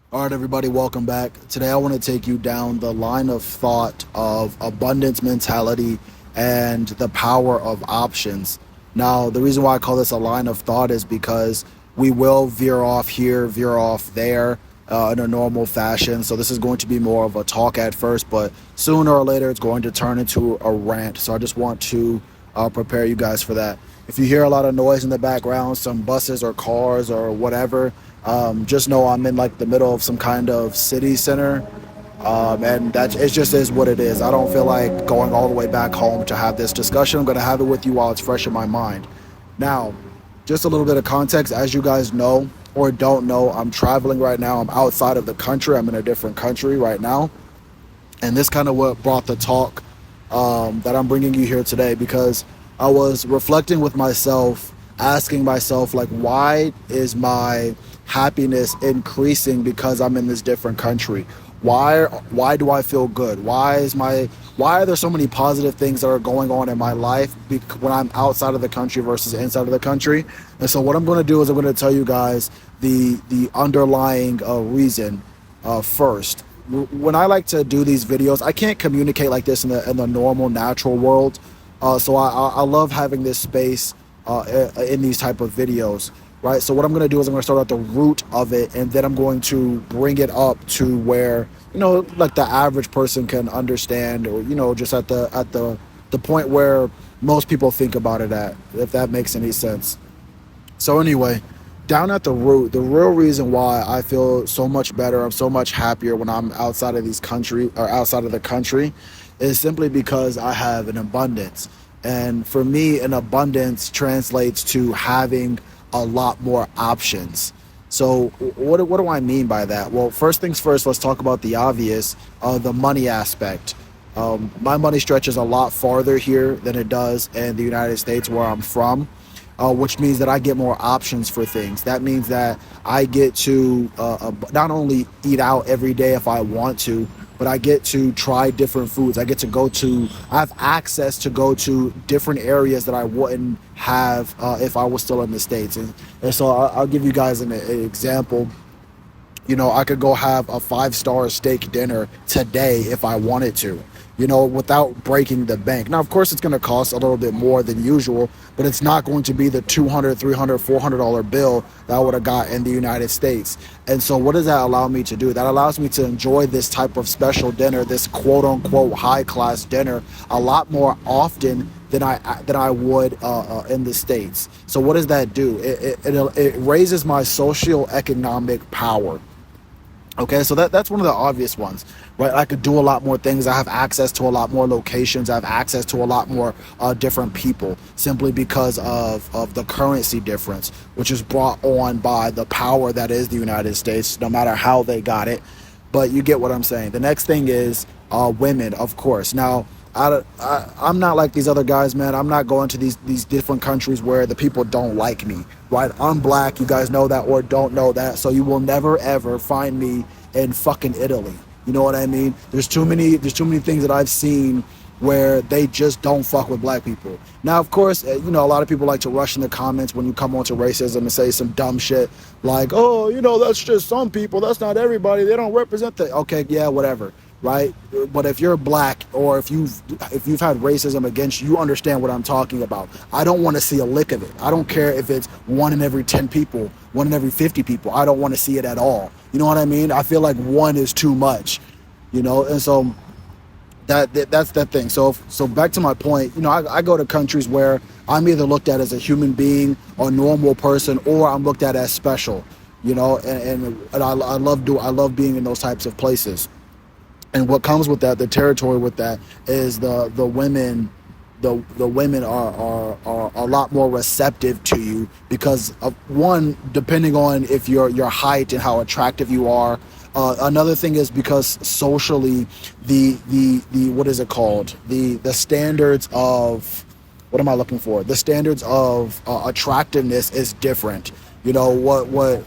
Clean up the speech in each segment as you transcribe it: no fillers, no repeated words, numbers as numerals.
All right, everybody, welcome back. Today, I want to take you down the line of thought of abundance mentality and the power of options. Now, the reason why I call this a line of thought is because we will veer off here, veer off there in a normal fashion. So, this is going to be more of a talk at first, but sooner or later, it's going to turn into a rant. So, I just want to prepare you guys for that. If you hear a lot of noise in the background, some buses or cars or whatever, just know I'm in like the middle of some kind of city center, and that it just is what it is. I don't feel like going all the way back home to have this discussion. I'm going to have it with you while it's fresh in my mind. Now, just a little bit of context, as you guys know or don't know, I'm traveling right now. I'm outside of the country. I'm in a different country right now, and this kind of what brought the talk that I'm bringing you here today, because I was reflecting with myself, asking myself, like, why is my happiness increasing because I'm in this different country? Why do I feel good? Why are there so many positive things that are going on in my life when I'm outside of the country versus inside of the country? And so what I'm going to do is I'm going to tell you guys the underlying reason first. When I like to do these videos, I can't communicate like this in the normal natural world. So I love having this space in these type of videos, right? So what I'm going to do is I'm going to start at the root of it, and then I'm going to bring it up to where, like the average person can understand, or just at the point where most people think about it at, if that makes any sense. So anyway, down at the root, the real reason why I feel so much better, I'm so much happier when I'm outside of these country or outside of the country, is simply because I have an abundance. And for me, an abundance translates to having a lot more options. So what do I mean by that? Well, first things first, let's talk about the obvious, the money aspect. My money stretches a lot farther here than it does in the United States, where I'm from, which means that I get more options for things. That means that I get to not only eat out every day if I want to, but I get to try different foods. I have access to go to different areas that I wouldn't have if I was still in the States. And so I'll give you guys an example. I could go have a 5-star steak dinner today if I wanted to, without breaking the bank. Now, of course, it's going to cost a little bit more than usual, but it's not going to be the $200, $300, $400 bill that I would have got in the United States. And so what does that allow me to do? That allows me to enjoy this type of special dinner, this quote unquote high class dinner, a lot more often than I would in the States. So what does that do? It raises my socioeconomic power. Okay, so that's one of the obvious ones, right? I could do a lot more things. I have access to a lot more locations. I have access to a lot more different people, simply because of the currency difference, which is brought on by the power that is the United States, no matter how they got it. But you get what I'm saying. The next thing is women, of course. Now, I'm not like these other guys, man. I'm not going to these different countries where the people don't like me, right? I'm black. You guys know that or don't know that. So you will never, ever find me in fucking Italy. You know what I mean? There's too many things that I've seen where they just don't fuck with black people. Now, of course, a lot of people like to rush in the comments when you come onto racism and say some dumb shit like, oh, that's just some people. That's not everybody. They don't represent the... Okay, yeah, whatever. Right? But if you're black, or if you've had racism against you, you understand what I'm talking about. I don't want to see a lick of it. I don't care if it's 1 in every 10 people, 1 in every 50 people. I don't want to see it at all. You know what I mean? I feel like 1 is too much, and so that's that thing. So back to my point, I go to countries where I'm either looked at as a human being or normal person, or I'm looked at as special, and I love being in those types of places. And what comes with that, the territory with that, is the women. The women are a lot more receptive to you because of, one, depending on if your height and how attractive you are. Another thing is because socially, the what is it called? The standards of, what am I looking for? The standards of attractiveness is different. What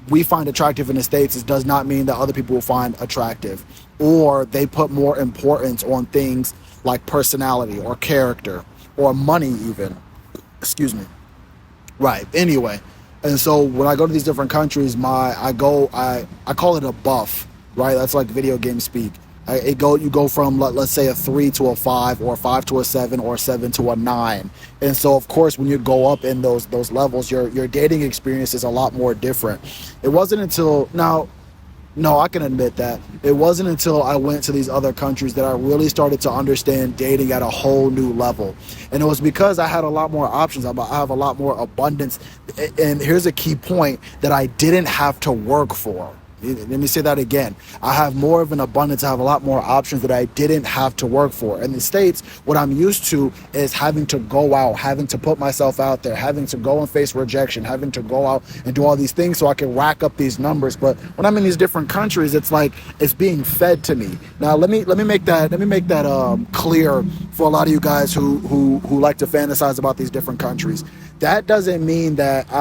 we find attractive in the States does not mean that other people will find attractive, or they put more importance on things like personality or character or money even. Excuse me. Right. Anyway, And so when I go to these different countries, I call it a buff, right? That's like video game speak. You go from let's say a 3 to a 5, or a 5 to a 7, or a 7 to a 9. And so of course when you go up in those levels, your dating experience is a lot more different. It wasn't until now, no, I can admit that. It wasn't until I went to these other countries that I really started to understand dating at a whole new level. And it was because I had a lot more options. I have a lot more abundance. And here's a key point that I didn't have to work for. Let me say that again. I have more of an abundance. I have a lot more options that I didn't have to work for. In the States, what I'm used to is having to go out, having to put myself out there, having to go and face rejection, having to go out and do all these things so I can rack up these numbers. But when I'm in these different countries, it's like it's being fed to me. Now, let me make that clear for a lot of you guys who like to fantasize about these different countries. That doesn't mean that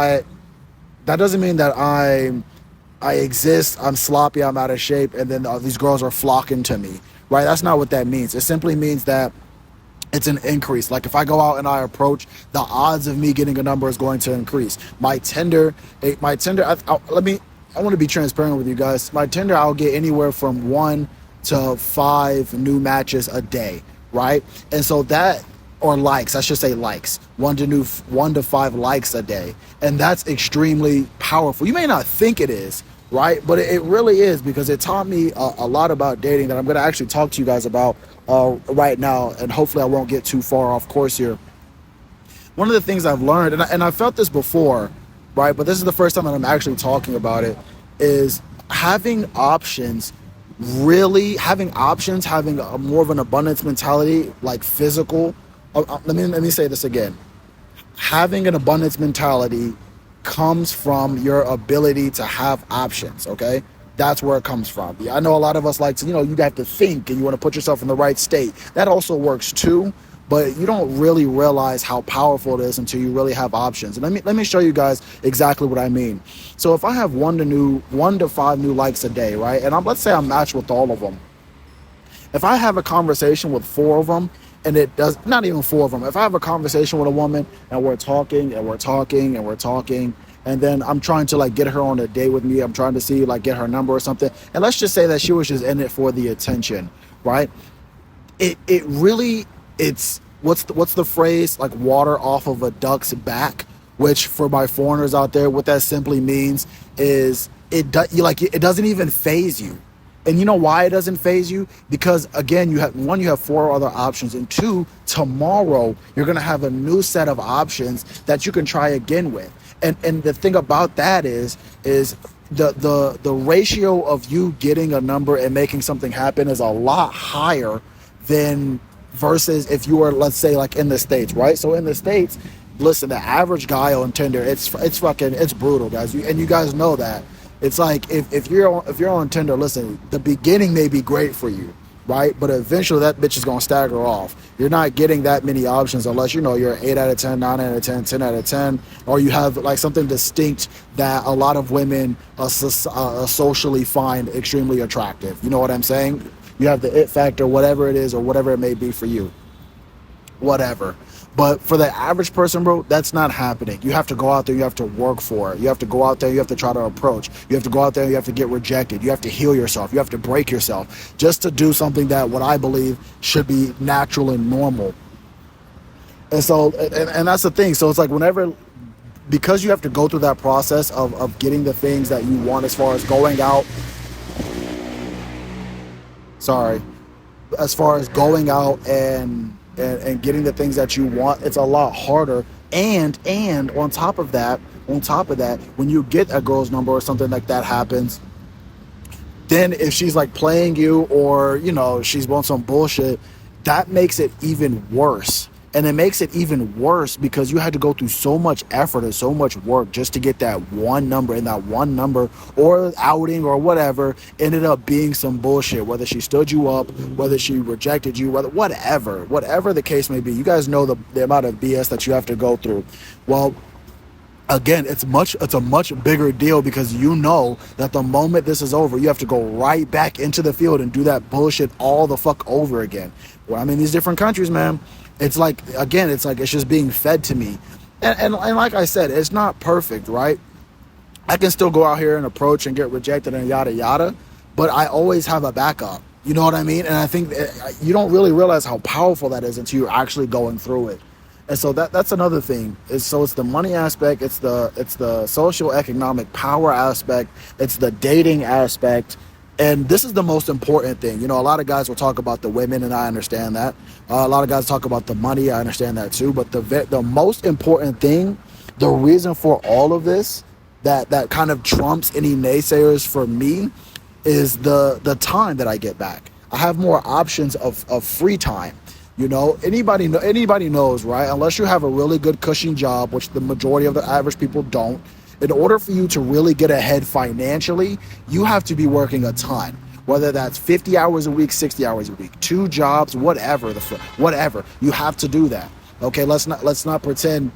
I exist, I'm sloppy, I'm out of shape, and then these girls are flocking to me, right? That's not what that means. It simply means that it's an increase. Like if I go out and I approach, the odds of me getting a number is going to increase. My Tinder, I want to be transparent with you guys. My Tinder, I'll get anywhere from 1 to 5 new matches a day, right? And so that, or likes, I should say likes, 1 to 5 likes a day. And that's extremely powerful. You may not think it is, right? But it really is, because it taught me a lot about dating that I'm going to actually talk to you guys about right now. And hopefully I won't get too far off course here. One of the things I've learned, and I felt this before, right? But this is the first time that I'm actually talking about it, is having options, having a more of an abundance mentality, like physical. Let me say this again. Having an abundance mentality comes from your ability to have options, okay? That's where it comes from. I know a lot of us like to, you have to think and you want to put yourself in the right state. That also works too, but you don't really realize how powerful it is until you really have options. And let me show you guys exactly what I mean. So if I have 1 to 5 new likes a day, right? And let's say I'm matched with all of them. If I have a conversation with 4 of them, and it does, not even 4 of them. If I have a conversation with a woman and we're talking and we're talking and we're talking, and then I'm trying to like get her on a date with me, I'm trying to see like get her number or something, and let's just say that she was just in it for the attention, right? It really, it's what's the phrase, like water off of a duck's back, which for my foreigners out there, what that simply means is it doesn't even faze you. And you know why it doesn't faze you? Because again, you have 4 other options, and 2, tomorrow you're gonna have a new set of options that you can try again with. And the thing about that is the ratio of you getting a number and making something happen is a lot higher than versus if you were, let's say, like in the States, right? So in the States, listen, the average guy on Tinder, it's brutal, guys. And you guys know that. It's like if you're on Tinder, listen, the beginning may be great for you, right? But eventually that bitch is gonna stagger off. You're not getting that many options unless you're 8 out of 10, 9 out of 10, 10 out of 10, or you have like something distinct that a lot of women socially find extremely attractive. You know what I'm saying? You have the it factor, whatever it is, or whatever it may be for you. Whatever. But for the average person, bro, that's not happening. You have to go out there, you have to work for it. You have to go out there, you have to try to approach. You have to go out there, you have to get rejected. You have to heal yourself. You have to break yourself just to do something that what I believe should be natural and normal. And so, and that's the thing. So it's like because you have to go through that process of getting the things that you want as far as going out. As far as going out and getting the things that you want, it's a lot harder. And on top of that, when you get a girl's number or something like that happens, then if she's like playing you or she's on some bullshit, that makes it even worse. And it makes it even worse because you had to go through so much effort and so much work just to get that one number, and that one number or outing or whatever ended up being some bullshit, whether she stood you up, whether she rejected you, whatever the case may be. You guys know the amount of BS that you have to go through. Well, again, it's a much bigger deal because you know that the moment this is over, you have to go right back into the field and do that bullshit all the fuck over again. Well, I'm in these different countries, man. It's like it's just being fed to me. And like I said, it's not perfect, right? I can still go out here and approach and get rejected and yada yada, but I always have a backup. You know what I mean? And I think you don't really realize how powerful that is until you're actually going through it. And so that's another thing. It's the money aspect, it's the social economic power aspect, it's the dating aspect, and this is the most important thing. You know, a lot of guys will talk about the women, and I understand that. A lot of guys talk about the money, I understand that too. But the most important thing, the reason for all of this, that kind of trumps any naysayers for me, is the time that I get back. I have more options of free time. You know, anybody knows, right? Unless you have a really good cushy job, which the majority of the average people don't, in order for you to really get ahead financially, you have to be working a ton. Whether that's 50 hours a week, 60 hours a week, 2 jobs, whatever, whatever, you have to do that. Okay, let's not pretend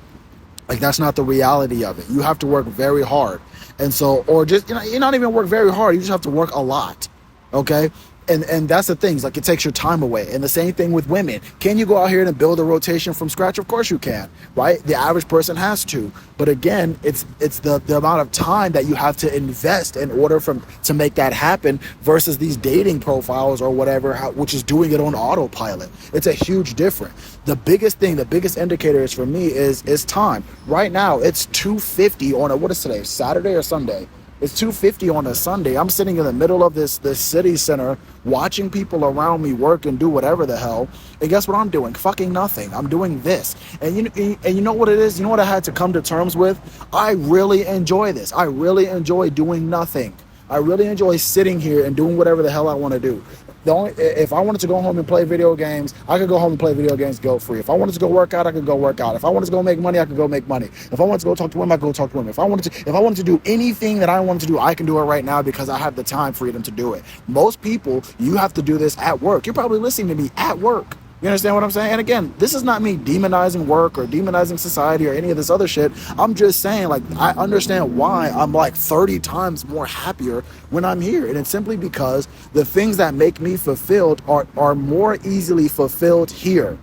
like that's not the reality of it. You have to work very hard. And so, or just, you're not even work very hard. You just have to work a lot. Okay. And that's the thing. Like, it takes your time away. And the same thing with women. Can you go out here and build a rotation from scratch? Of course you can, right? The average person has to. But again, it's the amount of time that you have to invest in order to make that happen versus these dating profiles or whatever, which is doing it on autopilot. It's a huge difference. The biggest thing, the biggest indicator is for me is time. Right now, it's 2:50 on what is today, Saturday or Sunday? It's 2:50 on a Sunday. I'm sitting in the middle of this city center watching people around me work and do whatever the hell. And guess what I'm doing? Fucking nothing. I'm doing this. And you know what it is? You know what I had to come to terms with? I really enjoy this. I really enjoy doing nothing. I really enjoy sitting here and doing whatever the hell I want to do. If I wanted to go home and play video games, I could go home and play video games guilt free. If I wanted to go work out, I could go work out. If I wanted to go make money, I could go make money. If I wanted to go talk to women, I could go talk to women. If I wanted to do anything that I wanted to do, I can do it right now because I have the time freedom to do it. Most people, you have to do this at work. You're probably listening to me at work. You understand what I'm saying? And again, this is not me demonizing work or demonizing society or any of this other shit. I'm just saying, like, I understand why I'm like 30 times more happier when I'm here. And it's simply because the things that make me fulfilled are more easily fulfilled here.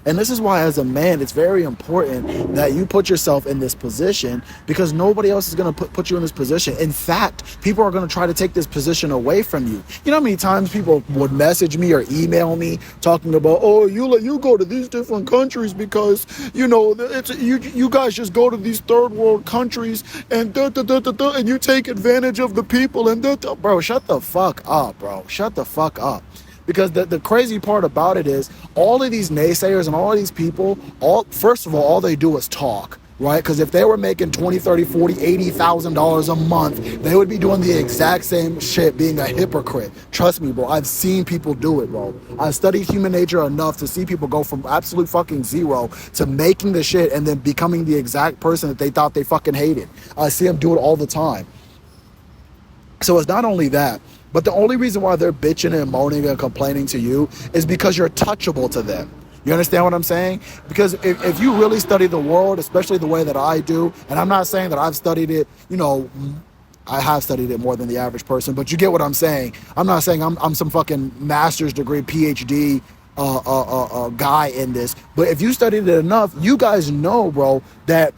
And this is why, as a man, it's very important that you put yourself in this position, because nobody else is going to put you in this position. In fact, people are going to try to take this position away from you. You know how many times people would message me or email me talking about, oh, you go to these different countries because, you guys just go to these third world countries and and you take advantage of the people and bro, shut the fuck up, bro. Shut the fuck up. Because the crazy part about it is all of these naysayers and all of these people, first of all they do is talk, right? Because if they were making $20, $30, $40, $80,000 a month, they would be doing the exact same shit, being a hypocrite. Trust me, bro. I've seen people do it, bro. I've studied human nature enough to see people go from absolute fucking zero to making the shit and then becoming the exact person that they thought they fucking hated. I see them do it all the time. So it's not only that, but the only reason why they're bitching and moaning and complaining to you is because you're touchable to them. You understand what I'm saying? Because if you really study the world, especially the way that I do, and I'm not saying that I've studied it, I have studied it more than the average person, but you get what I'm saying. I'm not saying I'm some fucking master's degree, PhD guy in this, but if you studied it enough, you guys know, bro, that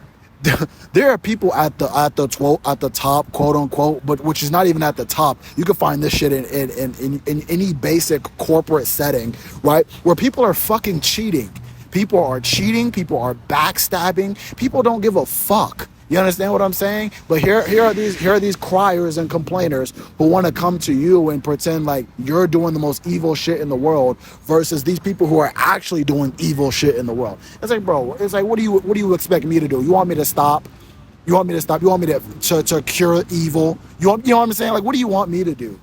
there are people at the top, quote unquote, but which is not even at the top. You can find this shit in any basic corporate setting, right? Where people are fucking cheating. People are cheating. People are backstabbing. People don't give a fuck. You understand what I'm saying? But here are these criers and complainers who want to come to you and pretend like you're doing the most evil shit in the world versus these people who are actually doing evil shit in the world. It's like, bro, what do you expect me to do? You want me to stop? You want me to stop? You want me to cure evil? You know what I'm saying? Like, what do you want me to do?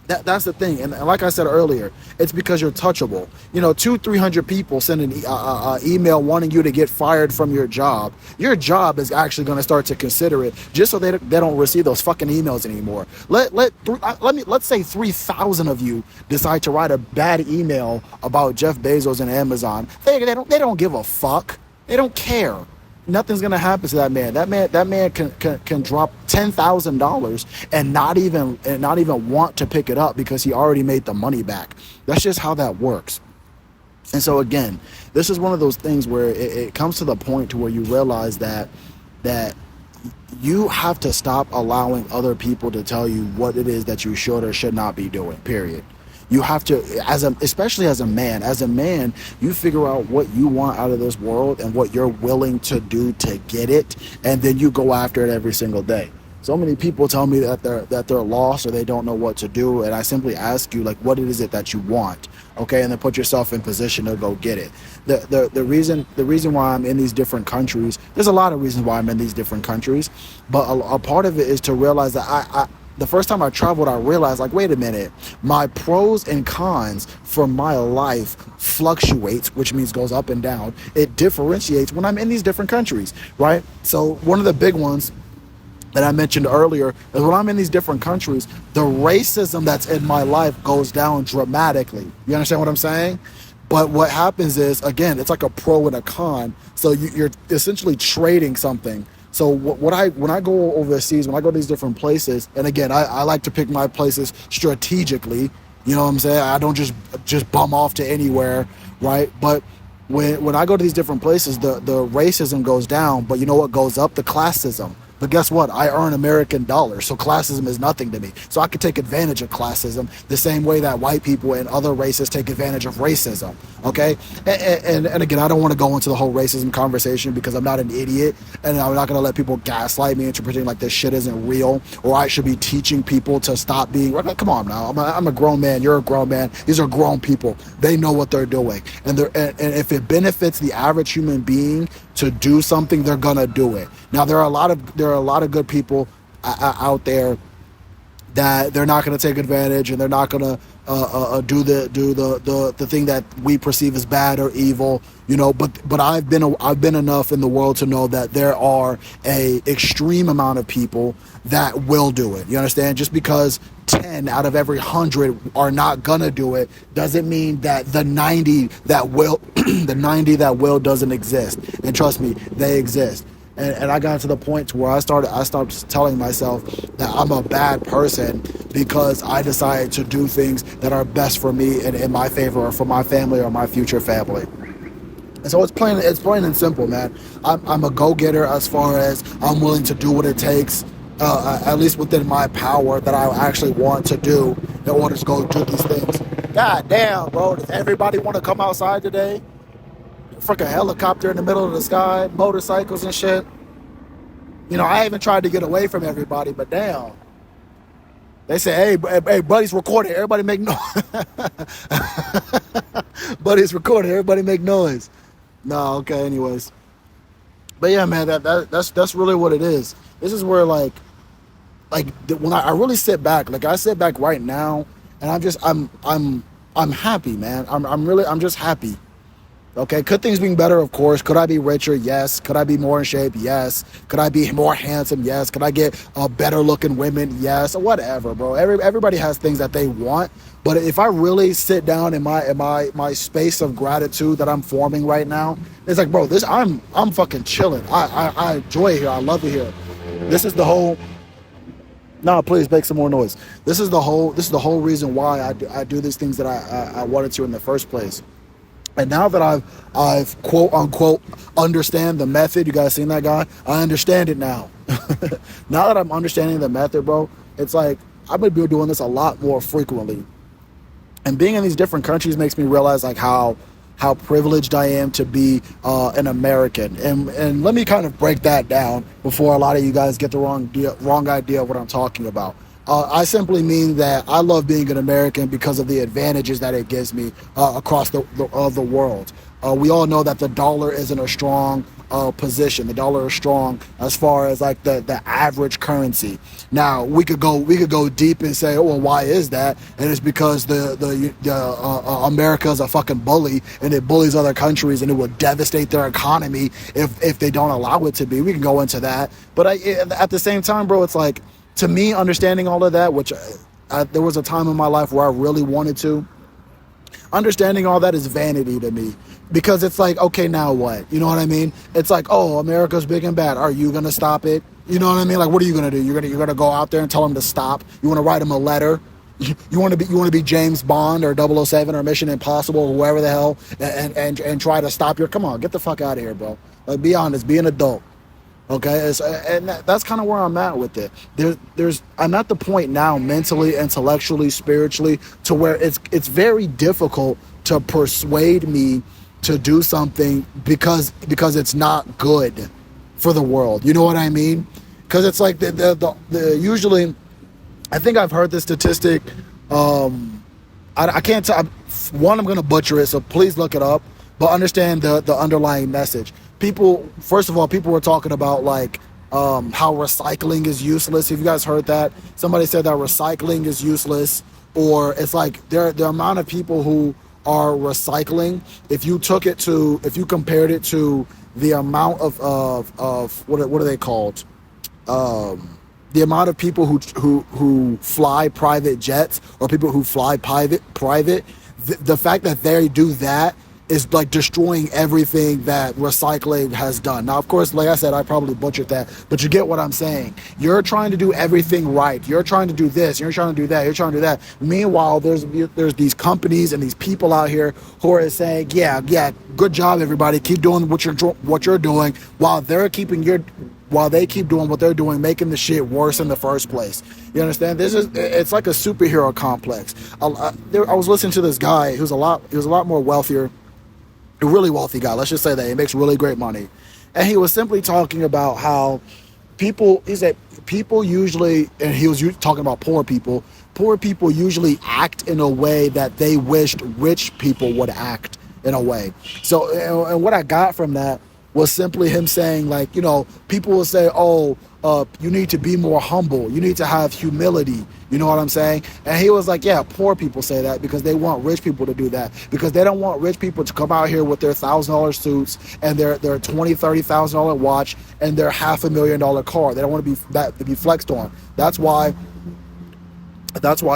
That's the thing. And like I said earlier, it's because you're touchable. 200-300 people send an email wanting you to get fired from your job. Your job is actually going to start to consider it just so they don't receive those fucking emails anymore. Let's say 3,000 of you decide to write a bad email about Jeff Bezos and Amazon. They don't give a fuck. They don't care. Nothing's gonna happen to that man. That man can drop $10,000 and not even want to pick it up because he already made the money back. That's just how that works. And so again, this is one of those things where it comes to the point to where you realize that you have to stop allowing other people to tell you what it is that you should or should not be doing, period. You have to, especially as a man, you figure out what you want out of this world and what you're willing to do to get it, and then you go after it every single day. So many people tell me that they're lost or they don't know what to do, and I simply ask you, like, what is it that you want? Okay, and then put yourself in position to go get it. The reason why I'm in these different countries, there's a lot of reasons why I'm in these different countries, but a part of it is to realize that I the first time I traveled, I realized, like, wait a minute, my pros and cons for my life fluctuates, which means goes up and down. It differentiates when I'm in these different countries, right? So one of the big ones that I mentioned earlier is when I'm in these different countries, the racism that's in my life goes down dramatically. You understand what I'm saying? But what happens is, again, it's like a pro and a con. So you're essentially trading something. So when I go overseas, when I go to these different places, and again, I like to pick my places strategically. You know what I'm saying? I don't just bum off to anywhere, right? But when I go to these different places, the racism goes down, but you know what goes up? The classism. But guess what? I earn American dollars, so classism is nothing to me. So I could take advantage of classism the same way that white people and other races take advantage of racism. Okay? And again, I don't want to go into the whole racism conversation because I'm not an idiot, and I'm not going to let people gaslight me into pretending like this shit isn't real, or I should be teaching people to stop being. Come on now, I'm a grown man. You're a grown man. These are grown people. They know what they're doing, and if it benefits the average human being to do something, they're gonna do it. Now there are a lot of good people out there that they're not gonna take advantage, and they're not gonna do the thing that we perceive as bad or evil, you know. But I've been enough in the world to know that there are a extreme amount of people that will do it. You understand? Just because 10 out of every 100 are not gonna do it doesn't mean that the 90 that will the 90 that will doesn't exist. And trust me, they exist. And I got to the point to where I stopped telling myself that I'm a bad person because I decided to do things that are best for me and in my favor, or for my family or my future family. And so it's plain and simple, man. I'm a go-getter as far as I'm willing to do what it takes, at least within my power, that I actually want to do in order to go do these things. God damn, bro. Does everybody want to come outside today? Freaking helicopter in the middle of the sky, motorcycles and shit. You know, I even tried to get away from everybody, but damn. They say, hey, buddy's recording. Everybody make noise. Buddy's recording. Everybody make noise. No, okay, anyways. But yeah, man, that's really what it is. This is where like when I really sit back, like I sit back right now, and I'm happy, man. I'm just happy. Okay, could things be better? Of course. Could I be richer? Yes. Could I be more in shape? Yes. Could I be more handsome? Yes. Could I get better looking women? Yes. Whatever, bro. Everybody has things that they want, but if I really sit down in my space of gratitude that I'm forming right now, it's like, bro, I'm fucking chilling. I enjoy it here. I love it here. This is the whole. No, please make some more noise. This is the whole reason why I do these things that I wanted to in the first place. And now that I've quote unquote understand the method, you guys seen that guy? I understand it now. Now that I'm understanding the method, bro, it's like I'm gonna be doing this a lot more frequently. And being in these different countries makes me realize like how privileged I am to be an American. And let me kind of break that down before a lot of you guys get the wrong idea of what I'm talking about. I simply mean that I love being an American because of the advantages that it gives me across the world. We all know that the dollar is in a strong position. The dollar is strong as far as like the average currency. Now we could go deep and say, oh, well, why is that? And it's because America is a fucking bully, and it bullies other countries, and it would devastate their economy if they don't allow it to be. We can go into that, but at the same time, bro, it's like, to me, understanding all of that, which there was a time in my life where I really wanted to, understanding all that is vanity to me, because it's like, okay, now what? You know what I mean? It's like, oh, America's big and bad. Are you going to stop it? You know what I mean? Like, what are you going to do? You're going to go out there and tell them to stop? You want to write them a letter? You want to be James Bond or 007 or Mission Impossible or whoever the hell and try to stop come on, get the fuck out of here, bro. Like, be honest, be an adult. Okay, and that's kind of where I'm at with it. I'm at the point now, mentally, intellectually, spiritually, to where it's very difficult to persuade me to do something because it's not good for the world. You know what I mean? Because it's like the usually, I think I've heard this statistic. I can't tell. One, I'm going to butcher it, so please look it up. But understand the underlying message. People, first of all, people were talking about like how recycling is useless. Have you guys heard that? Somebody said that recycling is useless, or it's like the amount of people who are recycling. If you compared it to the amount of what are they called? The amount of people who fly private jets, or people who fly private, the fact that they do that is like destroying everything that recycling has done. Now, of course, like I said, I probably butchered that, but you get what I'm saying. You're trying to do everything right. You're trying to do this. You're trying to do that. You're trying to do that. Meanwhile, there's these companies and these people out here who are saying, yeah, good job, everybody. Keep doing what you're doing, while they keep doing what they're doing, making the shit worse in the first place. You understand? It's like a superhero complex. I was listening to this guy who's a lot more wealthier, a really wealthy guy. Let's just say that he makes really great money, and he was simply talking about how he said people usually, and he was talking about poor people. Poor people usually act in a way that they wished rich people would act in a way. So, and what I got from that was simply him saying, like, people will say, oh, you need to be more humble. You need to have humility. You know what I'm saying? And he was like, yeah, poor people say that because they want rich people to do that, because they don't want rich people to come out here with their $1,000 suits and their $20,000-$30,000 watch and their $500,000 car. They don't want to be flexed on. That's why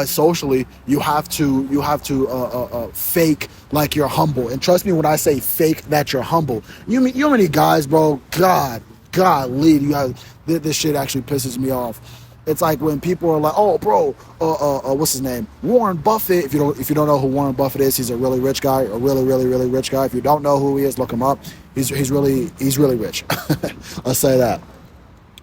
socially you have to fake like you're humble. And trust me when I say fake that you're humble. You know many guys, bro, golly, this shit actually pisses me off. It's like when people are like, oh, bro, what's his name? Warren Buffett. If you don't know who Warren Buffett is, he's a really rich guy, a really, really, really rich guy. If you don't know who he is, look him up. He's really rich. I'll say that.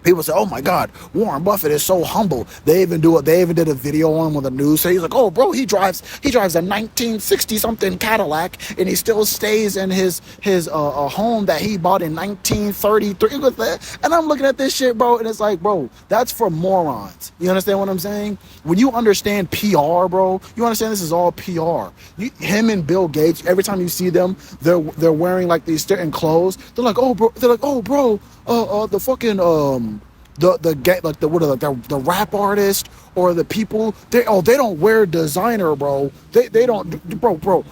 People say, "Oh my God, Warren Buffett is so humble." They even did a video on him on the news. So he's like, "Oh, bro, he drives a 1960 something Cadillac, and he still stays in his home that he bought in 1933." And I'm looking at this shit, bro, and it's like, bro, that's for morons. You understand what I'm saying? When you understand PR, bro, you understand this is all PR. Him and Bill Gates, every time you see them, they're wearing like these certain clothes. They're like, "Oh, bro, the fucking the rap artist or the people, they don't wear designer, bro. They don't, bro.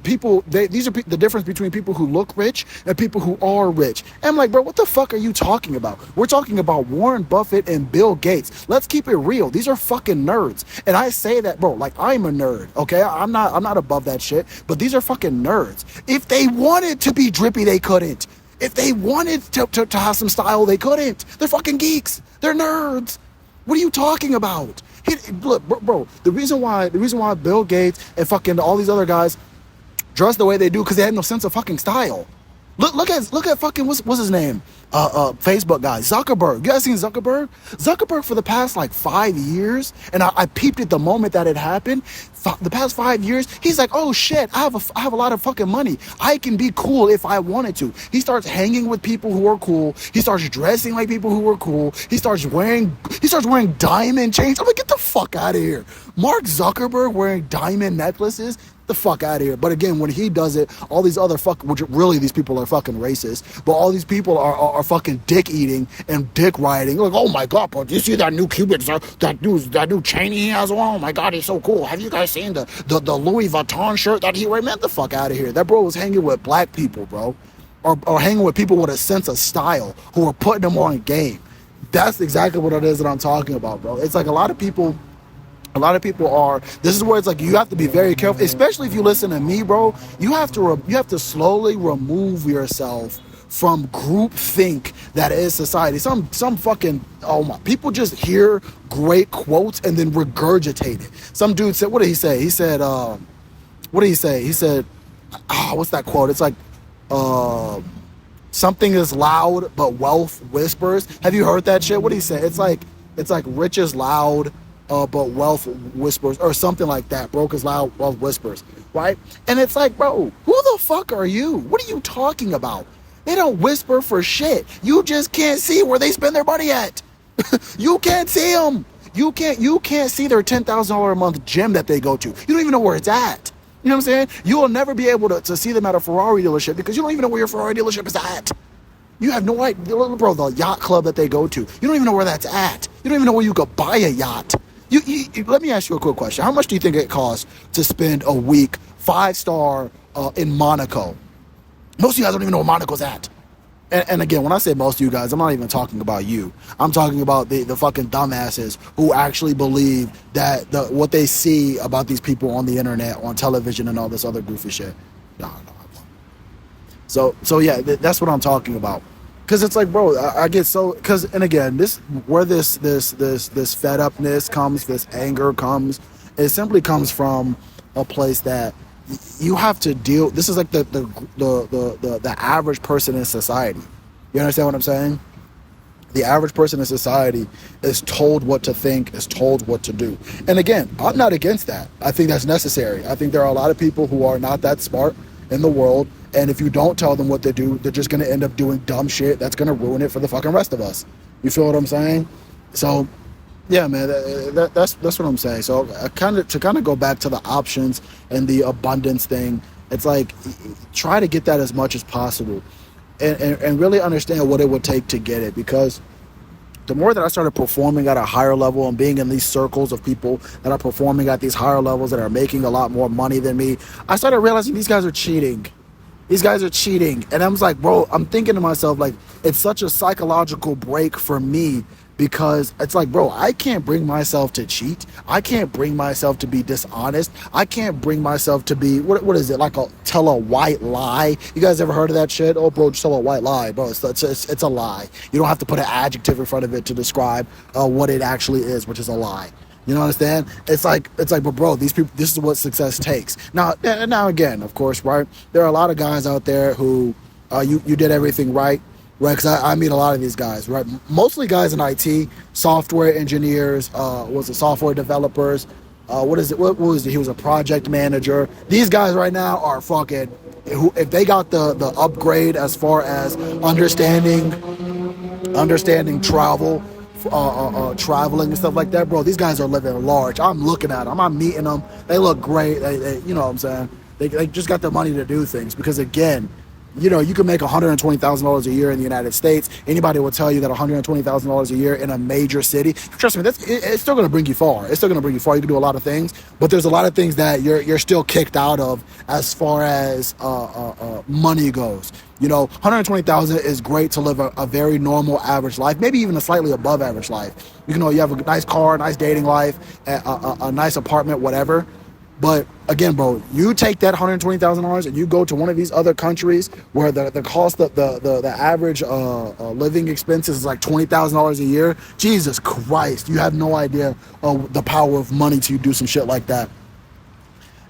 People, these are the difference between people who look rich and people who are rich." And I'm like, bro, what the fuck are you talking about? We're talking about Warren Buffett and Bill Gates. Let's keep it real. These are fucking nerds. And I say that, bro, like I'm a nerd, okay? I'm not above that shit, but these are fucking nerds. If they wanted to be drippy, they couldn't. If they wanted to have some style, they couldn't. They're fucking geeks. They're nerds. What are you talking about? Look, bro, the reason why Bill Gates and fucking all these other guys dress the way they do, because they have no sense of fucking style. Look at fucking what's his name? Facebook guy, Zuckerberg. You guys seen Zuckerberg? Zuckerberg for the past like 5 years, and I peeped it the moment that it happened. The past 5 years, he's like, oh shit, I have a lot of fucking money. I can be cool if I wanted to. He starts hanging with people who are cool. He starts dressing like people who are cool. He starts wearing diamond chains. I'm like, get the fuck out of here. Mark Zuckerberg wearing diamond necklaces? The fuck out of here. But again, when he does it, all these other which really these people are fucking racist, but all these people are fucking dick eating and dick riding. Like, oh my God, bro, do you see that new Cuban, that new chain he has on? Oh my God, he's so cool. Have you guys seen the Louis Vuitton shirt that he wears? Man, the fuck out of here. That bro was hanging with black people, bro, or hanging with people with a sense of style who are putting them on game. That's exactly what it is that I'm talking about, bro. It's like a lot of people are, this is where it's like you have to be very careful, especially if you listen to me, bro. You have to slowly remove yourself from group think that is society. Some fucking, oh my, people just hear great quotes and then regurgitate it. Some dude said, what did he say? He said, what did he say? He said, what's that quote? It's like, Something is loud, but wealth whispers. Have you heard that shit? What do you say? It's like rich is loud, but wealth whispers, or something like that. Broke is loud, wealth whispers, right? And it's like, bro, who the fuck are you? What are you talking about? They don't whisper for shit. You just can't see where they spend their money at. You can't see them. You can't see their $10,000 a month gym that they go to. You don't even know where it's at. You know what I'm saying? You will never be able to see them at a Ferrari dealership because you don't even know where your Ferrari dealership is at. You have no idea, bro, the yacht club that they go to. You don't even know where that's at. You don't even know where you could buy a yacht. Let me ask you a quick question. How much do you think it costs to spend a week 5-star in Monaco? Most of you guys don't even know where Monaco's at. And again, when I say most of you guys, I'm not even talking about you. I'm talking about the fucking dumbasses who actually believe that what they see about these people on the internet, on television, and all this other goofy shit. No. So yeah, that's what I'm talking about. Because it's like, bro, I get so, and again, this fed upness comes, this anger comes. It simply comes from a place that you have to deal. This is like the average person in society. You understand what I'm saying? The average person in society is told what to think, is told what to do. And again, I'm not against that. I think that's necessary. I think there are a lot of people who are not that smart in the world, and if you don't tell them what to do, they're just going to end up doing dumb shit that's going to ruin it for the fucking rest of us. You feel what I'm saying? So yeah, man, that's what I'm saying. So to kind of go back to the options and the abundance thing, it's like, try to get that as much as possible, and really understand what it would take to get it. Because the more that I started performing at a higher level and being in these circles of people that are performing at these higher levels that are making a lot more money than me, I started realizing these guys are cheating. These guys are cheating. And I was like, bro, I'm thinking to myself, like, it's such a psychological break for me, because it's like, bro, I can't bring myself to cheat. I can't bring myself to be dishonest. I can't bring myself to be, what is it, like tell a white lie? You guys ever heard of that shit? Oh, bro, just tell a white lie. Bro, it's a lie. You don't have to put an adjective in front of it to describe what it actually is, which is a lie. You know what I'm saying? It's like, but bro, these people, this is what success takes. Now again, of course, right? There are a lot of guys out there who, you did everything right, because I meet a lot of these guys, right? Mostly guys in IT, software engineers, software developers. What was it? He was a project manager. These guys right now are fucking, if they got the upgrade as far as understanding travel, traveling and stuff like that, bro, these guys are living large. I'm looking at them. I'm meeting them. They look great. They you know what I'm saying? They just got the money to do things, because again, you know, you can make $120,000 a year in the United States. Anybody will tell you that $120,000 a year in a major city, trust me, it's still going to bring you far. It's still going to bring you far. You can do a lot of things, but there's a lot of things that you're still kicked out of as far as money goes. You know, 120,000 is great to live a very normal, average life, maybe even a slightly above average life. You know, you have a nice car, nice dating life, a nice apartment, whatever. But again, bro, you take that $120,000 and you go to one of these other countries where the cost of the average living expenses is like $20,000 a year. Jesus Christ, you have no idea the power of money to do some shit like that.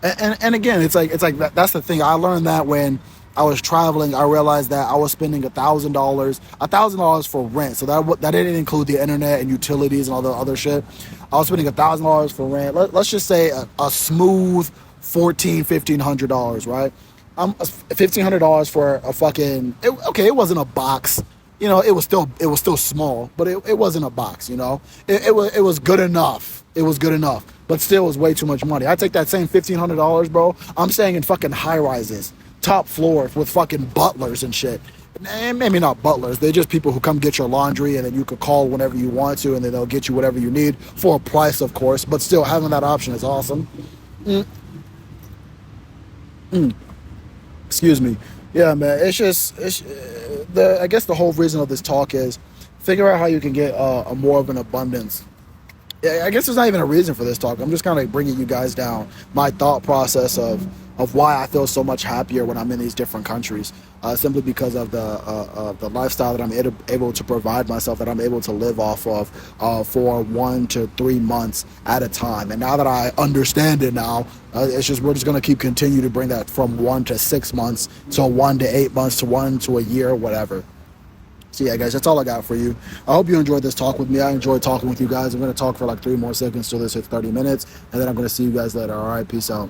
And again, it's like that's the thing. I learned that when I was traveling. I realized that I was spending $1,000 for rent. So that didn't include the internet and utilities and all the other shit. I was spending $1,000 for rent. Let's just say a smooth $1,500, right? $1,500 for a fucking, it wasn't a box. You know, it was still small, but it wasn't a box, you know. It was good enough. It was good enough, but still was way too much money. I take that same $1,500, bro. I'm staying in fucking high rises, top floors with fucking butlers and shit. And maybe not butlers, they're just people who come get your laundry, and then you could call whenever you want to, and then they'll get you whatever you need for a price, of course, but still having that option is awesome. Excuse me. Yeah, man, I guess the whole reason of this talk is figure out how you can get more of an abundance I guess there's not even a reason for this talk. I'm just kind of bringing you guys down my thought process of why I feel so much happier when I'm in these different countries, simply because of the lifestyle that I'm able to provide myself, that I'm able to live off of for 1 to 3 months at a time. And now that I understand it now, it's just we're just gonna keep continue to bring that from 1 to 6 months to 1 to 8 months to 1 to a year, whatever. So yeah, guys, that's all I got for you. I hope you enjoyed this talk with me. I enjoyed talking with you guys. I'm going to talk for like 3 more seconds till this hits 30 minutes, and then I'm going to see you guys later. All right, peace out.